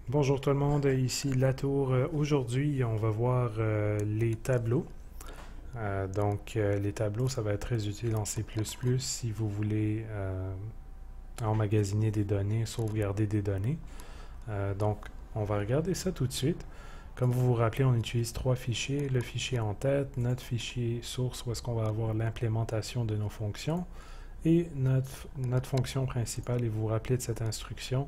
Bonjour tout le monde, ici Latour. Aujourd'hui, on va voir les tableaux. Les tableaux, ça va être très utile en C++ si vous voulez emmagasiner des données, sauvegarder des données. On va regarder ça tout de suite. Comme vous vous rappelez, on utilise trois fichiers. Le fichier en tête, notre fichier source où est-ce qu'on va avoir l'implémentation de nos fonctions et notre fonction principale. Et vous vous rappelez de cette instruction.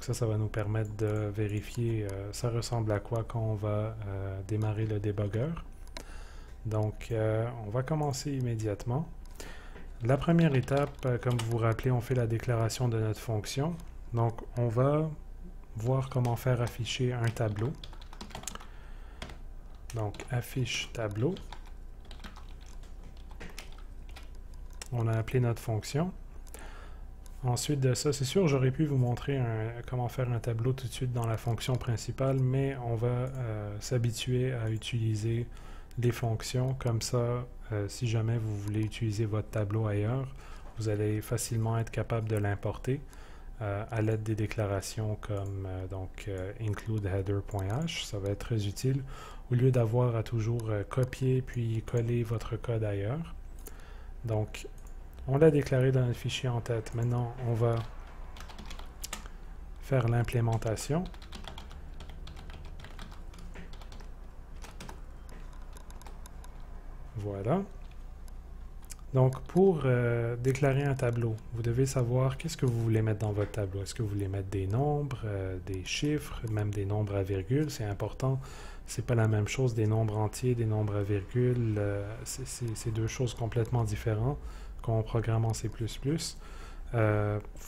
Ça va nous permettre de vérifier ça ressemble à quoi quand on va démarrer le débugger. On va commencer immédiatement. La première étape, comme vous vous rappelez, on fait la déclaration de notre fonction. Donc, on va voir comment faire afficher un tableau. Donc, affiche tableau. On a appelé notre fonction. Ensuite de ça, c'est sûr, j'aurais pu vous montrer comment faire un tableau tout de suite dans la fonction principale, mais on va s'habituer à utiliser les fonctions. Comme ça, si jamais vous voulez utiliser votre tableau ailleurs, vous allez facilement être capable de l'importer à l'aide des déclarations comme includeHeader.h. Ça va être très utile au lieu d'avoir à toujours copier puis coller votre code ailleurs. Donc, on l'a déclaré dans le fichier en tête. Maintenant, on va faire l'implémentation. Voilà. Donc, pour déclarer un tableau, vous devez savoir qu'est-ce que vous voulez mettre dans votre tableau. Est-ce que vous voulez mettre des nombres, des chiffres, même des nombres à virgule? C'est important. C'est pas la même chose des nombres entiers, des nombres à virgule. C'est deux choses complètement différentes qu'on programme en C++. Vous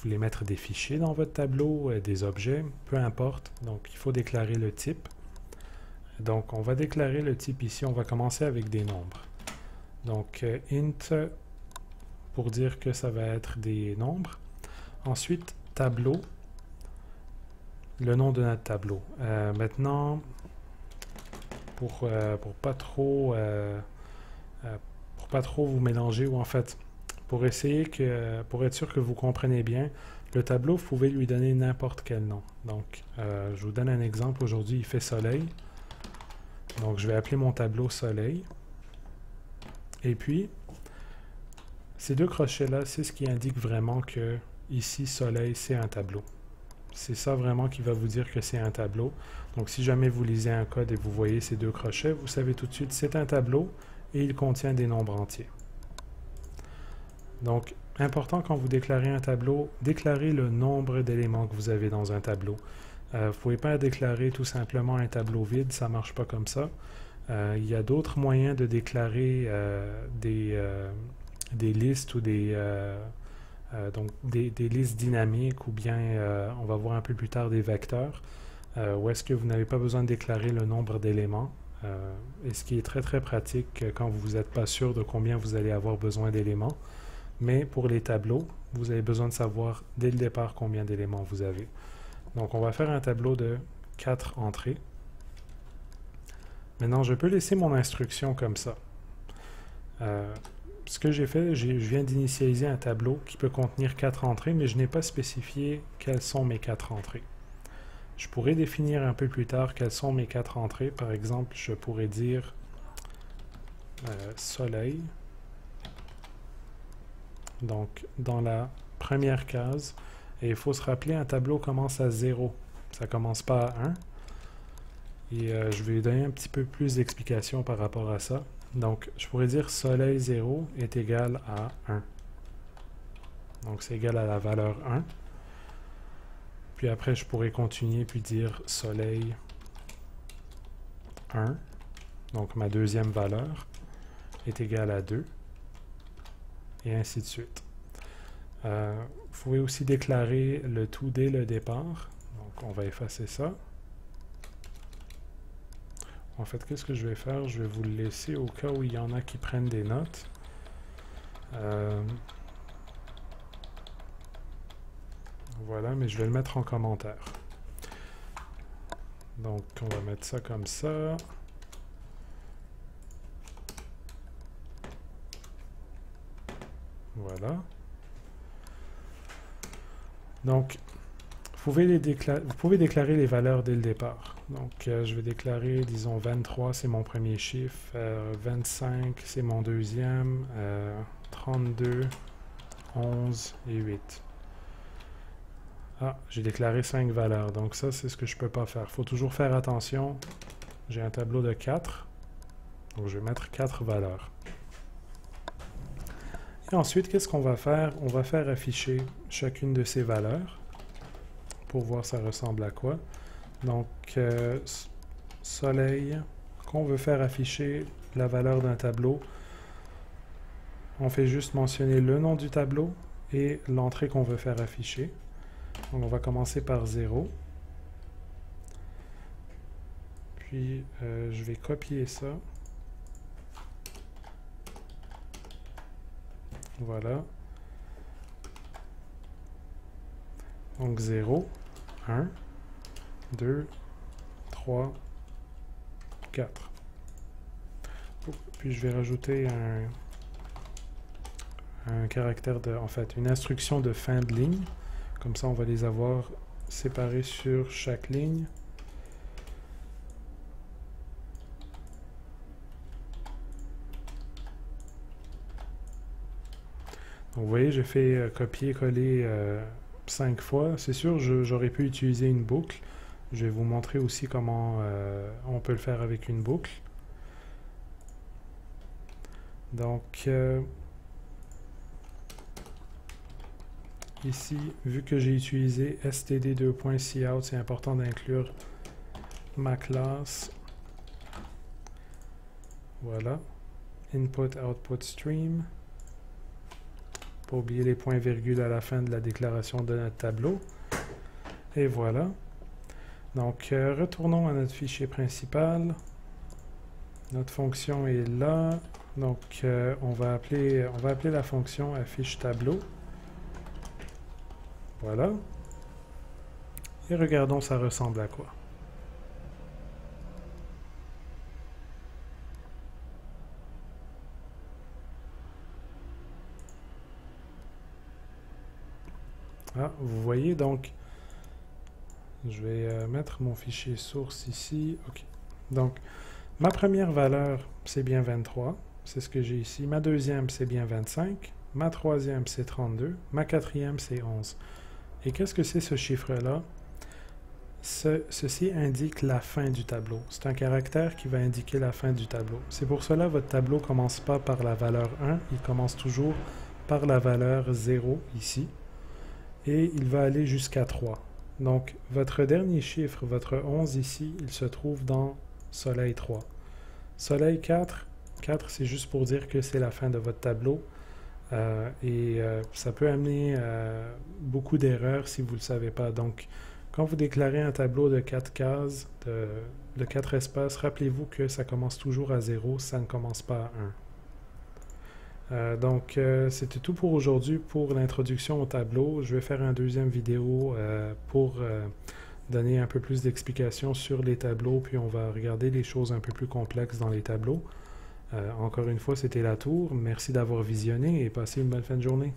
voulez mettre des fichiers dans votre tableau, des objets, peu importe. Donc, il faut déclarer le type. Donc, on va déclarer le type ici. On va commencer avec des nombres. Donc, int pour dire que ça va être des nombres. Ensuite, tableau, le nom de notre tableau. Maintenant, pour pas trop vous mélanger, ou en fait, pour être sûr que vous comprenez bien, le tableau, vous pouvez lui donner n'importe quel nom. Donc, je vous donne un exemple. Aujourd'hui, il fait soleil. Donc, je vais appeler mon tableau soleil. Et puis, ces deux crochets-là, c'est ce qui indique vraiment que ici, soleil, c'est un tableau. C'est ça vraiment qui va vous dire que c'est un tableau. Donc, si jamais vous lisez un code et vous voyez ces deux crochets, vous savez tout de suite c'est un tableau et il contient des nombres entiers. Donc, important quand vous déclarez un tableau, déclarez le nombre d'éléments que vous avez dans un tableau. Vous ne pouvez pas déclarer tout simplement un tableau vide, ça ne marche pas comme ça. Il y a d'autres moyens de déclarer des listes ou des listes dynamiques ou bien, on va voir un peu plus tard, des vecteurs, où est-ce que vous n'avez pas besoin de déclarer le nombre d'éléments. Et ce qui est très très pratique quand vous n'êtes pas sûr de combien vous allez avoir besoin d'éléments. Mais pour les tableaux, vous avez besoin de savoir dès le départ combien d'éléments vous avez. Donc on va faire un tableau de 4 entrées. Maintenant, je peux laisser mon instruction comme ça. Ce que j'ai fait, je viens d'initialiser un tableau qui peut contenir 4 entrées, mais je n'ai pas spécifié quelles sont mes 4 entrées. Je pourrais définir un peu plus tard quelles sont mes 4 entrées. Par exemple, je pourrais dire soleil. Donc, dans la première case, et il faut se rappeler, un tableau commence à 0. Ça ne commence pas à 1. Et je vais donner un petit peu plus d'explications par rapport à ça. Donc, je pourrais dire soleil 0 est égal à 1. Donc, c'est égal à la valeur 1. Puis après, je pourrais continuer puis dire soleil 1. Donc, ma deuxième valeur est égale à 2. Et ainsi de suite. Vous pouvez aussi déclarer le tout dès le départ. Donc, on va effacer ça. En fait, qu'est-ce que je vais faire? Je vais vous le laisser au cas où il y en a qui prennent des notes. Voilà, mais je vais le mettre en commentaire. Donc, on va mettre ça comme ça. Voilà. Donc, il vous pouvez déclarer les valeurs dès le départ. Donc, je vais déclarer, disons, 23, c'est mon premier chiffre. 25, c'est mon deuxième. 32, 11 et 8. Ah, j'ai déclaré 5 valeurs. Donc ça, c'est ce que je ne peux pas faire. Il faut toujours faire attention. J'ai un tableau de 4. Donc, je vais mettre 4 valeurs. Et ensuite, qu'est-ce qu'on va faire? On va faire afficher chacune de ces valeurs pour voir ça ressemble à quoi. Donc, soleil, qu'on veut faire afficher la valeur d'un tableau, on fait juste mentionner le nom du tableau et l'entrée qu'on veut faire afficher. Donc, on va commencer par 0. Puis, je vais copier ça. Voilà. Donc 0, 1, 2, 3, 4. Puis je vais rajouter un caractère en fait, une instruction de fin de ligne. Comme ça, on va les avoir séparés sur chaque ligne. Donc, vous voyez, j'ai fait copier-coller 5 fois. C'est sûr, j'aurais pu utiliser une boucle. Je vais vous montrer aussi comment on peut le faire avec une boucle. Donc, ici, vu que j'ai utilisé std2.cout, c'est important d'inclure ma classe. Voilà. Input, output, stream. Pas oublier les points-virgules à la fin de la déclaration de notre tableau. Et voilà. Donc, retournons à notre fichier principal. Notre fonction est là. Donc, on va appeler la fonction affiche tableau. Voilà. Et regardons ça ressemble à quoi. Ah, vous voyez, donc, je vais mettre mon fichier source ici. OK. Donc, ma première valeur, c'est bien 23. C'est ce que j'ai ici. Ma deuxième, c'est bien 25. Ma troisième, c'est 32. Ma quatrième, c'est 11. Et qu'est-ce que c'est ce chiffre-là? Ceci indique la fin du tableau. C'est un caractère qui va indiquer la fin du tableau. C'est pour cela que votre tableau ne commence pas par la valeur 1. Il commence toujours par la valeur 0 ici. Et il va aller jusqu'à 3. Donc, votre dernier chiffre, votre 11 ici, il se trouve dans Soleil 3. Soleil 4, 4 c'est juste pour dire que c'est la fin de votre tableau. Ça peut amener beaucoup d'erreurs si vous ne le savez pas. Donc, quand vous déclarez un tableau de 4 cases, de 4 espaces, rappelez-vous que ça commence toujours à 0, ça ne commence pas à 1. Donc, c'était tout pour aujourd'hui pour l'introduction au tableau. Je vais faire une deuxième vidéo pour donner un peu plus d'explications sur les tableaux, puis on va regarder les choses un peu plus complexes dans les tableaux. Encore une fois, c'était La Tour. Merci d'avoir visionné et passez une bonne fin de journée.